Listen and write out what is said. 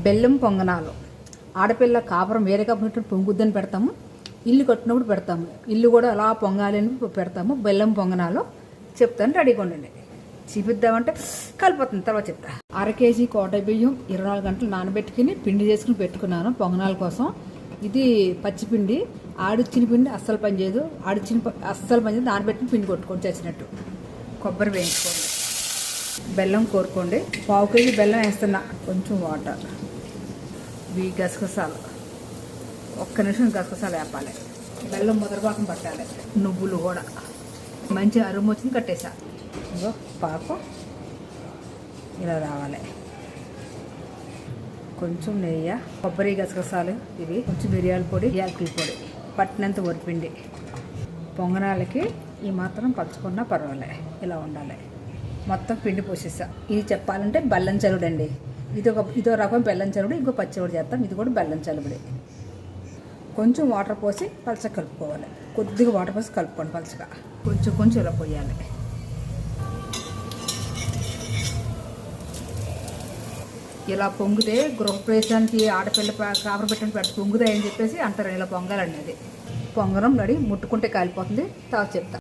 బెల్లం పొంగనాలు. ఆడపిల్ల కాపురం వేరే కాపురం పొంగుద్దని పెడతాము, ఇల్లు కట్టినప్పుడు పెడతాము. ఇల్లు కూడా అలా పొంగాలి అని పెడతాము. బెల్లం పొంగనాలు చెప్తాను, రెడీగా ఉండండి. చూపిద్దామంటే కలిపోతుంది, తర్వాత చెప్తా. 1/2 కేజీ కోట బియ్యం 24 గంటలు నానబెట్టుకుని పిండి చేసుకుని పెట్టుకున్నాను పొంగనాల కోసం. ఇది పచ్చిపిండి. ఆడిచ్చిన పిండి అస్సలు పనిచేయదు. అస్సలు పనిచేయదు. నానబెట్టిన పిండి కొట్టుకొని చేసినట్టు. కొబ్బరి వేయించుకోండి, బెల్లం కోరుకోండి. 1/2 కేజీ బెల్లం వేస్తున్నా. కొంచెం వాటర్, ఇవి గసగసాలు. 1 నిమిషం గసగసాలు వేపాలి. బెల్లం ముద్రపాకం పట్టాలి. నువ్వులు కూడా మంచి అరుము వచ్చింది, కట్టేసా. ఇగో పాకం ఇలా రావాలి. కొంచెం నెయ్యి, కొబ్బరి, గసగసాలు, ఇవి కొంచెం మిరియాల పొడి, యాలకుల పొడి, పట్టినంత వరిపిండి. పొంగనాలకి ఈ మాత్రం పలుచుకున్నా పర్వాలే, ఇలా ఉండాలి. మొత్తం పిండి పోసేసా. ఇది చెప్పాలంటే బెల్లం చలుడండి. ఇదో రకం బెల్లం చలుడు. ఇంకో పచ్చివాడు చేస్తాం. ఇది కూడా బెల్లం చలుబడి. కొంచెం వాటర్ పోసి పలచగా కలుపుకోవాలి. కొద్దిగా వాటర్ పోసి కలుపుకోండి పలచగా. కొంచెం ఇలా పోయాలి. ఇలా పొంగితే గృహప్రవేశానికి ఆడపిల్ల కాపురం పెట్టిన పొంగుతాయని చెప్పేసి అంటారు. ఇలా పొంగాలండి. అది పొంగడం రెడీ. ముట్టుకుంటే కాలిపోతుంది. తర్వాత చెప్తా.